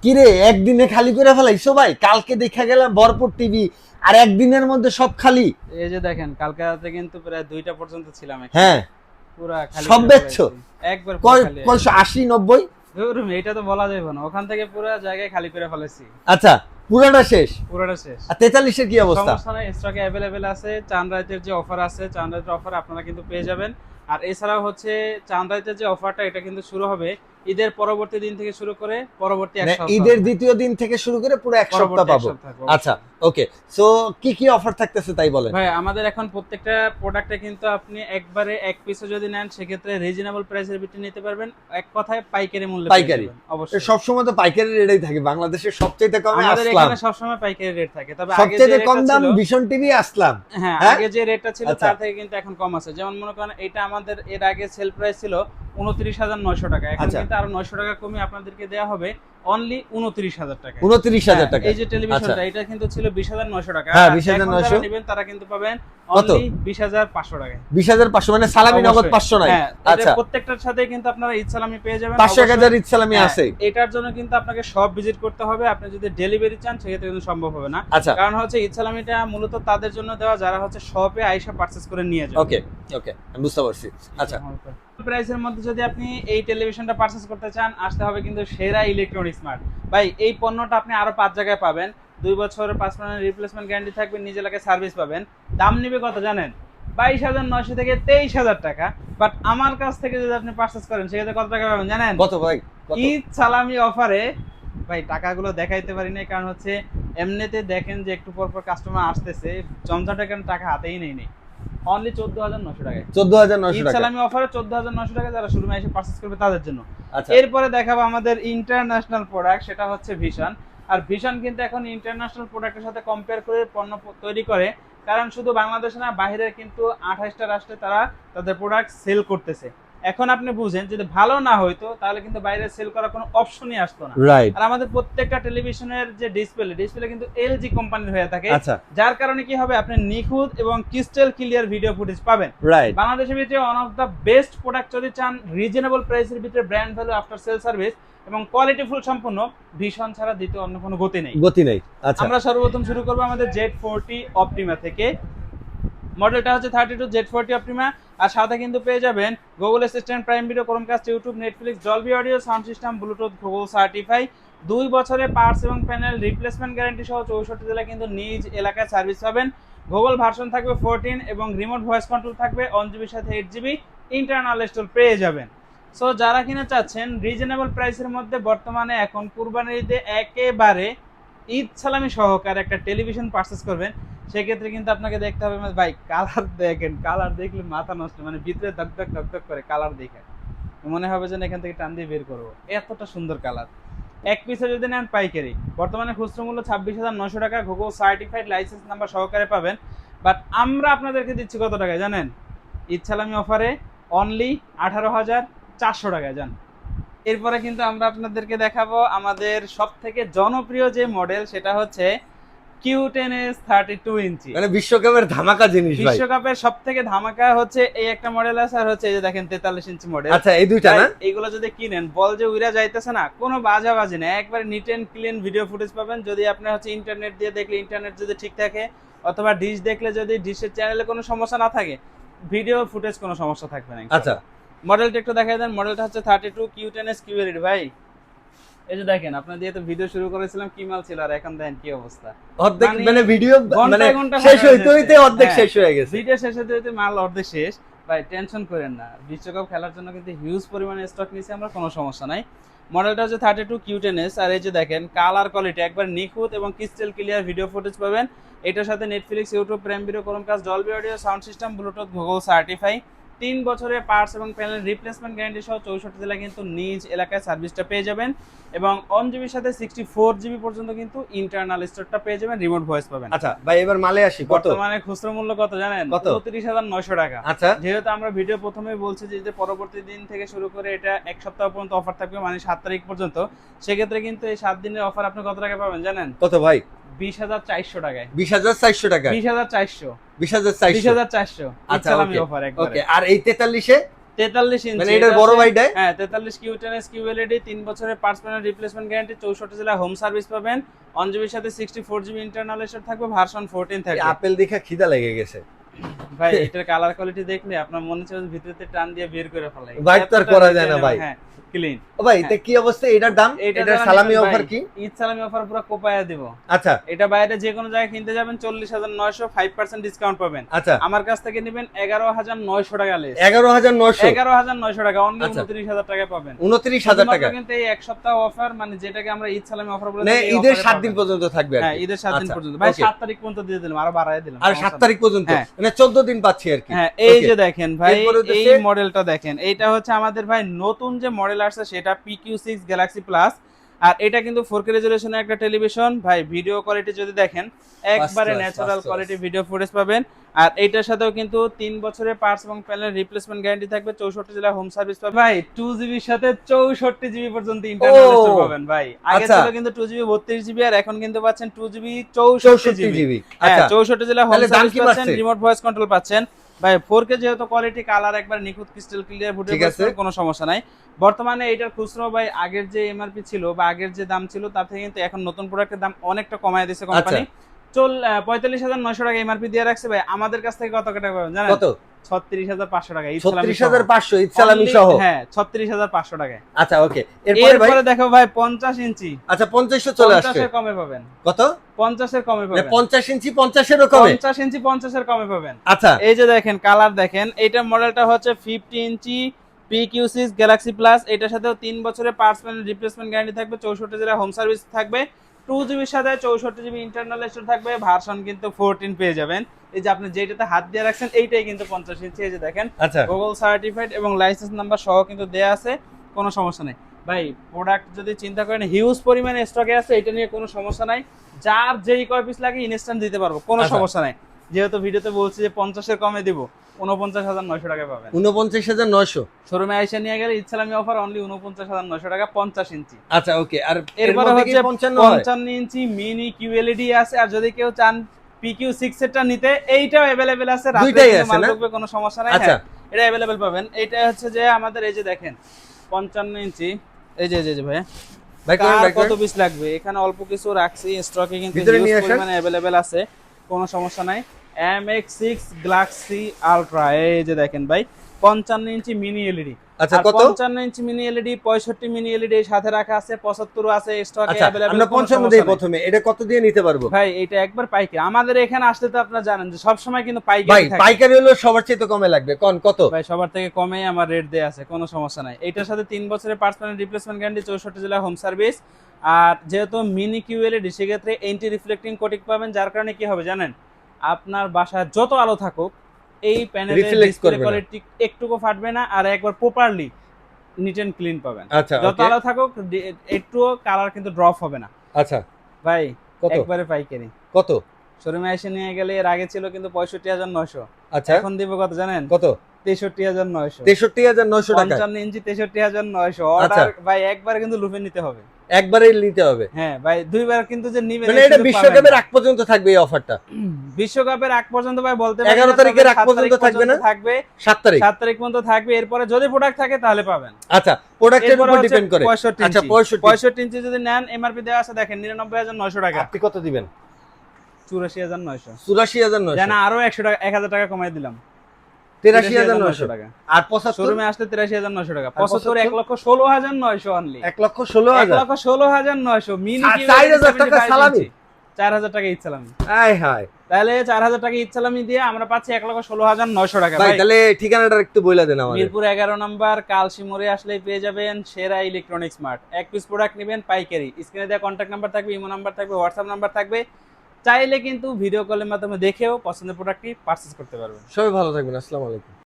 কিরে একদিনে খালি করে ফেলাইছো ভাই? কালকে দেখা গেলাম ভরপুর টিভি, আর একদিনের মধ্যে সব খালি। এই যে দেখেন কালকে রাতে কিন্তু প্রায় 2টা পর্যন্ত ছিলাম এখানে। হ্যাঁ, পুরা খালি সব করে বেচছো? ফেলাইছি। একবার পুরো খালি। কয়শো 80 90? ধুর, এটা তো বলা যাবে না, ওখান থেকে পুরো জায়গায় খালি করে ফেলেছি। আচ্ছা, পুরাটা শেষ। পুরোটা শেষ। আর 43-এর কি অবস্থা? সমস্যা নাই, স্টকে অ্যাভেলেবেল আছে। চাঁদ রাতের যে অফার আছে, চাঁদ রাতের অফার আপনারা কিন্তু পেয়ে যাবেন। আর এছাড়াও হচ্ছে চাঁদ রাতের যে অফারটা, এটা কিন্তু শুরু হবে ঈদের পরবর্তী দিন থেকে শুরু করে পরবর্তী এক মানে সপ্তাহ। ঈদের দ্বিতীয় দিন থেকে শুরু করে পুরো এক সপ্তাহ পরবর্তী এক পাবো। সপ্তাহ পাবো। আচ্ছা, ওকে। সো কি কি অফার থাকতেছে তাই বলেন। ভাই আমাদের এখন প্রত্যেকটা প্রোডাক্টে কিন্তু আপনি একবারে এক পিসও যদি নেন সেক্ষেত্রে রিজনেবল প্রাইসের ভিতরে নিতে পারবেন। এক কথায় পাইকারি মূল্যে পেয়ে পাইকারি? যাবেন। অবশ্যই সব সময় তো পাইকারি রেটেই থাকে, বাংলাদেশের সবচেয়ে কম আমাদের আসলাম, এখানে সবসময় পাইকারি রেট থাকে। তবে আগে যে সবচেয়ে কম রেটটা দাম ছিল, ভীষণ টিভি আসলাম। হ্যাঁ হ্যাঁ? আগে যে রেটটা ছিল আচ্ছা। তার থেকে কিন্তু এখন কম আছে। যেমন মনে করেন এটা আমাদের এর আগে সেল প্রাইস ছিল 29,900 টাকা, এখন আচ্ছা। কিন্তু আরো 900 টাকা কমিয়ে আপনাদেরকে দেওয়া হবে অনলি 29,000 টাকা। 29,000 টাকা। এই যে টেলিভিশনটা, আচ্ছা। এটা কিন্তু ছিল 20,900 টাকা। হ্যাঁ, আর 20,900 এখন যারা নেবেন তারা কিন্তু পাবেন কত? অনলি 20,500 টাকায়। 20,500 মানে সালামি নগদ অবশ্যই। 500 নাই? হ্যাঁ, আচ্ছা, এদের প্রত্যেকটার সাথে কিন্তু আপনারা ঈদ সালামি পেয়ে যাবেন। 500-1000 অবশ্যই। ঈদ সালামি হ্যাঁ, আছে। এটার জন্য কিন্তু আপনাকে সব ভিজিট করতে হবে। আপনি যদি ডেলিভারি চান সেক্ষেত্রে কিন্তু সম্ভব হবে না। আচ্ছা, কারণ হচ্ছে ঈদ সালামিটা মূলত তাদের জন্য দেওয়া যারা হচ্ছে শপে আইসা পারচেজ করে নিয়ে যাবে। ওকে ওকে, আমি বুঝতে পারছি। আচ্ছা, প্রাইসের মধ্যে যদি আপনি এই টেলিভিশনটা পারচেজ করতে চান, আসতে হবে কিন্তু সেরা ইলেকট্রনিক স্মার্ট। ভাই এই পণ্যটা আপনি আরো 5 জায়গায় পাবেন। 2 বছরের 5 মাসের রিপ্লেসমেন্ট গ্যারান্টি থাকবে, নিজে এলাকায় সার্ভিস পাবেন। দাম নিবে কত জানেন? 22,900 থেকে 23,000 টাকা। বাট আমার কাছ থেকে যদি আপনি পারচেজ করেন সেক্ষেত্রে কত টাকা পাবেন জানেন? কত ভাই? কত? ঈদ সালামি অফারে। ভাই টাকাগুলো দেখাইতে পারি না, কারণ হচ্ছে এমনিতে দেখেন যে একটু পর পর কাস্টমার আসতেছে, জমজমাটের কারণে টাকা হাতেই নেই। অনলি 14,900 টাকায় 14,900 ঈদ টাকা। সালামি অফারে 14,900 টাকা যারা শোরুমে এসে পারচেজ করবে তাদের জন্য। আচ্ছা, এরপরে দেখাবো আমাদের ইন্টারন্যাশনাল প্রোডাক্ট, সেটা হচ্ছে ভিশন। আর ভিশন কিন্তু এখন ইন্টারন্যাশনাল প্রোডাক্টের সাথে কম্পেয়ার করে পণ্য তৈরি করে, কারণ শুধু বাংলাদেশে না, বাইরে কিন্তু 28টা রাষ্ট্রে তারা তাদের প্রোডাক্ট সেল করতেছে। এখন আপনি বুঝেন যদি ভালো না হইতো তাহলে কিন্তু বাইরে সেল করার কোনো অপশনই আসতো না। রাইট। আর আমাদের প্রত্যেকটা টেলিভিশনের যে ডিসপ্লে কিন্তু এলজি কোম্পানির হয়ে থাকে। আচ্ছা, যার কারণে কি হবে, আপনি নিখুঁত এবং ক্রিস্টাল ক্লিয়ার ভিডিও ফুটেজ পাবেন। রাইট। বাংলাদেশের ভিতরে one of the best product যদি চান, রিজনেবল প্রাইসের ভিতরে brand value after sale service এবং কোয়ালিটি ফুল সম্পূর্ণ, ভীষণ ছাড়া দ্বিতীয় অন্য কোনো গতি নেই। গতি নেই। আচ্ছা, আমরা সর্বপ্রথম শুরু করবো আমাদের Z40 অপটিমা থেকে। মডেলটা হচ্ছে 32 Z40 অপটিমা। আর সাথে কিন্তু পেয়ে যাবেন Google assistant, prime video, Chromecast, YouTube, Netflix, Dolby audio, sound system, Bluetooth, Google certify. 2 বছরের পার্টস এবং প্যানেল রিপ্লেসমেন্ট গ্যারান্টি সহ 64 জেলায় কিন্তু নিজ এলাকায় সার্ভিস পাবেন। গুগল ভার্সন থাকবে 14 এবং রিমোট ভয়েস কন্ট্রোল থাকবে 1 GB সাথে 8 GB ইন্টারনাল স্টোর পেয়ে যাবেন। সো যারা কিনা চাচ্ছেন রিজনেবল প্রাইসের মধ্যে বর্তমানে এখন কুরবানির ঈদে একেবারে ঈদ সালামি সহকারে একটা টেলিভিশন পারচেজ করবেন, সেক্ষেত্রে কিন্তু আপনাকে দেখতে হবে ভাই কালার দেখেন, কালার দেখলে মাথা নষ্ট, মানে ভিতরে ধকধক ধকধক করে কালার দেখে মনে হবে যেন এখান থেকে টান দিয়ে বের করবো, এতটা সুন্দর কালার। এক পিসে যদি নেন পাইকারি, বর্তমানে খুচরো মূল্য 26,900 টাকা, গুগল সার্টিফাইড লাইসেন্স নাম্বার সহকারে পাবেন। বাট আমরা আপনাদেরকে দিচ্ছি কত টাকায় জানেন? ঈদ সালামি অফারে অনলি 18,400 টাকায় যান। এরপরে কিন্তু আমরা আপনাদেরকে দেখাবো আমাদের সব থেকে জনপ্রিয় যে মডেল, সেটা হচ্ছে Q10s 32 ইঞ্চি। মানে বিশ্বকাপের ধামাকা জিনিস ভাই। বিশ্বকাপের সব থেকে ধামাকা হচ্ছে এই একটা মডেল আছে, আর হচ্ছে এই যে দেখেন 43 ইঞ্চি মডেল। আচ্ছা, এই দুইটা না? এইগুলো যদি কিনেন, বল যে উইরা যাইতেছে না, কোনো বাজাবাজি না, একবারে neat and clean video footage পাবেন। যদি আপনি হচ্ছে ইন্টারনেট দিয়ে দেখলে ইন্টারনেট যদি ঠিক থাকে, অথবা ডিশ দেখলে যদি ডিশের চ্যানেলে কোনো সমস্যা না থাকে, ভিডিও ফুটেজ কোনো সমস্যা থাকবে না। আচ্ছা, মডেলটা একটু দেখাই দেন। মডেলটা হচ্ছে 32 Q10s QLED ভাই। এই যে দেখেন, আপনার দিয়ে তো ভিডিও শুরু করেছিলাম কি মাল ছিল, আর এখন দেখেন কি অবস্থা। অর্ধেক মানে মানে ভিডিও মানে ঘন্টায় ঘন্টা শেষ ফাঁকা হইতে হয়ে হইতে যাচ্ছে। অর্ধেক হ্যাঁ, শেষ হয়ে গেছে। ভিডিও শেষ হতে হতে মাল অর্ধেক শেষ। ভাই টেনশন করেন না, বিশ্বকাপ খেলার জন্য কিন্তু হিউজ পরিমাণে স্টক নিয়েছি আমরা, কোনো সমস্যা নাই। মডেলটা হচ্ছে 32 Q10s। আর এই যে দেখেন কালার কোয়ালিটি একবার নিখুঁত এবং ক্রিস্টাল ক্লিয়ার ভিডিও ফুটেজ পাবেন। এটার সাথে Netflix, YouTube, prime video, Chromecast, Dolby audio, sound system, Bluetooth, Google certify. 3 বছরের পার্টস এবং প্যানেল রিপ্লেসমেন্ট গ্যারান্টি সহ 64 জেলায় কিন্তু নিজ এলাকায় সার্ভিসটা পেয়ে যাবেন। এবং 1 GB সাথে 64 GB পর্যন্ত কিন্তু ইন্টারনাল স্টোরটা পেয়ে যাবেন, রিমোট ভয়েস পাবেন। আচ্ছা ভাই, এবার মালে আসি। কত বর্তমানে খুচরো মূল্য কত জানেন? কত? 29,900 টাকা। আচ্ছা, যেহেতু আমরা ভিডিও প্রথমেই বলছি যে পরবর্তী দিন থেকে শুরু করে এটা এক সপ্তাহ পর্যন্ত অফার থাকবে, মানে 7 তারিখ পর্যন্ত। সেক্ষেত্রে কিন্তু এই 7 দিনের অফার আপনি কত টাকা পাবেন জানেন? কত ভাই? 20,400 টাকায়। 20,400 টাকা? 20,400 20,400 20,400 আচ্ছা, ইচ্ছালামি ওকে অফার একবারে। ওকে। আর এই 43-এ? 43 ইঞ্চি, মানে এটার বড় ভাইটাই? হ্যাঁ 43 কিউ10s কিউএলইডি, 3 বছরের পার্টস প্যানেল রিপ্লেসমেন্ট গ্যারান্টি, 64 জেলা হোম সার্ভিস পাবেন, 1 জিবির সাথে 64 জিবি ইন্টারনাল স্টোরেজ থাকবে, ভার্সন 14 থাকবে। আপেল দেখে খিদা লেগে গেছে ভাই এটার কালার কোয়ালিটি দেখলে আপনার মনে হচ্ছে ভিতরে টান দিয়ে বের করে ফেলাই, বাইট তো আর করা যায় না ভাই। হ্যাঁ ক্লিন। ও ভাই এটা কি অবস্থা, এটার দাম? এটার সালামি অফার কি? ঈদ সালামি অফার পুরো কোপায়া দিব। আচ্ছা এটা বাইরে যে কোনো জায়গায় কিনতে যাবেন 40,900, 5% ডিসকাউন্ট পাবেন। আচ্ছা আমার কাছ থেকে নেবেন 11,900 টাকা লেস। 11,900 11,900 টাকা, অনলি আচ্ছা। 29,000 টাকা পাবেন। 29,000 টাকা, কিন্তু এই এক সপ্তাহ অফার, মানে যেটাকে আমরা ঈদ সালামি অফার বলে মানে থাকি, এই ঈদের offer-এ 7 পাবেন। দিন পর্যন্ত থাকবে আর হ্যাঁ কি। ঈদের 7 দিন আচ্ছা, পর্যন্ত ভাই, okay। 7 তারিখ পর্যন্ত দিয়ে দিলাম, আরো বাড়ায় দিলাম। আর 7 তারিখ পর্যন্ত, হ্যাঁ। মানে 14 দিন পাচ্ছি আর কি। হ্যাঁ এই Okay। যে দেখেন ভাই, এরপরে হচ্ছে- এই মডেলটা দেখেন, এইটা হচ্ছে আমাদের ভাই নতুন যে মডেল আসছে সেটা PQ6 গ্যালাক্সি প্লাস। আর এটা কিন্তু 4K রেজোলিউশনের একটা টেলিভিশন ভাই, ভিডিও কোয়ালিটি যদি দেখেন একবারে class, natural first quality video footage পাবেন। আর এইটার সাথেও কিন্তু 3 বছরের পার্টস এবং প্যানেল রিপ্লেসমেন্ট গ্যারান্টি থাকবে, 64 জেলা হোম সার্ভিস পাবেন ভাই। 2GB এর সাথে 64GB পর্যন্ত ইন্টারনাল স্টোরেজ পাবেন ভাই। আগে আচ্ছা। ছিল কিন্তু 2GB 32GB, আর এখন কিন্তু পাচ্ছেন 2GB 64GB। 64GB। হ্যাঁ আচ্ছা 64 জেলা হোম তাহলে দাম সার্ভিস কি পাচ্ছেন, বাড়ছে? রিমোট ভয়েস কন্ট্রোল পাচ্ছেন ভাই। 4K যেহেতু কোয়ালিটি, কালার একবার নিখুঁত ক্রিস্টাল ক্লিয়ার ফুটেজ ঠিক আছে। পাচ্ছেন, কোনো সমস্যা নাই। বর্তমানে এটার খুচরো ভাই আগের যে এমআরপি ছিল বা আগের যে দাম ছিল তার থেকে কিন্তু এখন নতুন প্রোডাক্টের দাম অনেকটা কমায় দিয়েছে কোম্পানি। 45,900 টাকা এমআরপি দিয়ে রাখছে ভাই, আমাদের কাছ থেকে কত টাকা পাবেন জানেন? কত? 36,500 টাকা ঈদ সালামি সহ। 36,500 ঈদ সালামি সহ? হ্যাঁ 36,500 টাকায়। আচ্ছা ওকে, এরপরে ভাই? এরপরে দেখো ভাই 50 ইঞ্চি, আচ্ছা 50 চলে আসছে। 50 এর কমে পাবেন। কত? 50 এর কমে মানে পাবেন। 50 ইঞ্চি 50 এরও কমে? 50 ইঞ্চি 50 এর কমে পাবেন। আচ্ছা এই যে দেখেন কালার দেখেন, এইটা মডেলটা হচ্ছে 50 ইঞ্চি PQ6 গ্যালাক্সি প্লাস। এটার সাথেও 3 বছরের পার্টস প্যানেল রিপ্লেসমেন্ট গ্যারান্টি থাকবে, 64 জেলা হোম সার্ভিস থাকবে, 2GB সাথে 64GB ইন্টারনাল স্টোরেজ থাকবে, ভার্সন কিন্তু 14 পেয়ে যাবেন। এই যে আপনি যেটাতে হাত দিয়ে রাখছেন এইটাই কিন্তু 50 ইঞ্চি। এই যে দেখেন আচ্ছা গুগল সার্টিফাইড এবং লাইসেন্স নাম্বার সহ কিন্তু দেয়া আছে, কোনো সমস্যা নেই ভাই। প্রোডাক্ট যদি চিন্তা করেন হিউজ পরিমাণে স্টকে আছে, এটা নিয়ে কোনো সমস্যা নাই। যার যেই কয় পিস লাগে ইনস্ট্যান্ট দিতে পারবো, কোনো আচ্ছা। সমস্যা নাই। যেহেতু ভিডিওতে বলছি যে 50 এর কমে দিব, 49,900 টাকা পাবেন। 49,900। শোরুমে আইসা নিয়ে গেলে ঈদ সালামি অফার অনলি 49,900 টাকা 50 ইঞ্চি। আচ্ছা ওকে, আর এরপরে হচ্ছে 55 হয়? 55 ইঞ্চি মিনি কিউএলইডি আছে। আর যদি কেউ চান PQ6 এরটা নিতে, এইটাও अवेलेबल আছে, রাতে দুইটাই কিন্তু আছে মাল না? ঢুকবে, কোনো সমস্যা নাই। আচ্ছা। হ্যাঁ এটা अवेलेबल পাবেন। এটা হচ্ছে যে আমাদের এই যে দেখেন 55 ইঞ্চি, এই যে ভাই ভাই কোন কার ভাই কত পিস লাগবে, এখানে অল্প কিছু রাখছি স্টকে, কিন্তু ভিতরে হিউজ নিয়ে আসেন। পরিমাণে अवेलेबल আছে, কোনো সমস্যা নাই। MX6 গ্যালাক্সি আলট্রা, এই যে দেখেন ভাই 55 ইঞ্চি মিনি এলইডি। আচ্ছা কত? 55 ইঞ্চি মিনি এলইডি, 65 মিনি এলইডি সাথে রাখা আছে, 75 আছে স্টকে আচ্ছা अवेलेबल। আমরা 55 দেই প্রথমে, এটা কত দিয়ে নিতে পারবো? ভাই এটা একবার পাইকারি, আমাদের এখানে আসলে তো আপনারা জানেন যে সব সময় কিন্তু ভাই পাইকারি থাকে পাইকারি হলো সবার চেয়ে তো কমে লাগবে, কোন কত? ভাই। সবার থেকে কমে আমার রেট দেয়া আছে, কোনো সমস্যা নাই। এটার সাথে 3 বছরের পার্টস প্যানেল রিপ্লেসমেন্ট গ্যারান্টি, 64 জেলা হোম সার্ভিস। আর যেহেতু মিনি কিউএলইডি সেক্ষেত্রে এন্টি রিফ্লেক্টিং কোটিং পাবেন, যার কারণে কি হবে জানেন, আপনার বাসায় যত আলো থাকুক এই প্যানেলের Reflect ডিসপ্লে করবে না। কোয়ালিটি একটুকু ফাটবে না, আর একবার প্রপারলি নিট এন্ড ক্লিন পাবেন। আচ্ছা যত ওকে, আলো থাকুক একটুও কালার কিন্তু ড্রপ হবে না আচ্ছা ভাই। কত? একবারে পাইকারি কত? শোরুমে এসে নিয়ে গেলে, এর আগে ছিল কিন্তু 65,900, আচ্ছা এখন দিব কত জানেন? কত? 63,900। 63,900 টাকা 55 ইঞ্চি 63,900 আচ্ছা। অর্ডার ভাই, একবার কিন্তু লুপে নিতে হবে। একবারেই নিতে হবে, হ্যাঁ ভাই, দুইবার কিন্তু যে নিবেন মানে এই এটা সুযোগ বিশ্বকাপের পাবেন না। আগ পর্যন্ত থাকবে এই অফারটা? বিশ্বকাপের আগ পর্যন্ত ভাই বলতে পারি 11 না, তারিখের তবে আগ 7 পর্যন্ত তারিখ থাকবে না? থাকবে, 7 তারিখ? 7 তারিখ পর্যন্ত থাকবে। এরপরে যদি প্রোডাক্ট থাকে তাহলে পাবেন। আচ্ছা প্রোডাক্টের এরপরে উপর হচ্ছে ডিপেন্ড করে। 65 আচ্ছা ইঞ্চি। 65 65 ইঞ্চি যদি নেন এমআরপি দেওয়া আছে দেখেন 99,900 টাকা। আপনি কত দিবেন? 84,900। 84,900। জানা আরো 100 টাকা 1,000 টাকা কমাই দিলাম, 83,900 টাকা। আর 75? শোরুমে আসলে 83,900 টাকা। আর 75 1,16,900 অনলি। 1,16,000। 1,16,900 মিনি 4,000 টাকা সালামি? 4,000 টাকা ঈদ সালামি। আয় হায় তাহলে 4,000 টাকা ঈদ সালামি দিয়ে আমরা পাচ্ছি 1,16,900 টাকা ভাই, ভাই। তাহলে ঠিকানাটা একটু বলে দেন আমাদের। মিরপুর 11 নম্বর কালসি মোড়ে আসলেই পেয়ে যাবেন সেরা ইলেকট্রনিক্স মার্ট। এক পিস প্রোডাক্ট নেবেন পাইকারি, স্ক্রিনে দেওয়া কন্ট্যাক্ট নাম্বার থাকবে, ইমো নাম্বার থাকবে, হোয়াটসঅ্যাপ নাম্বার থাকবে, চাইলে কিন্তু ভিডিও কলের মাধ্যমে দেখেও পছন্দের প্রোডাক্টটি পারচেজ করতে পারবেন। সবাই ভালো থাকবেন, আসসালামু আলাইকুম।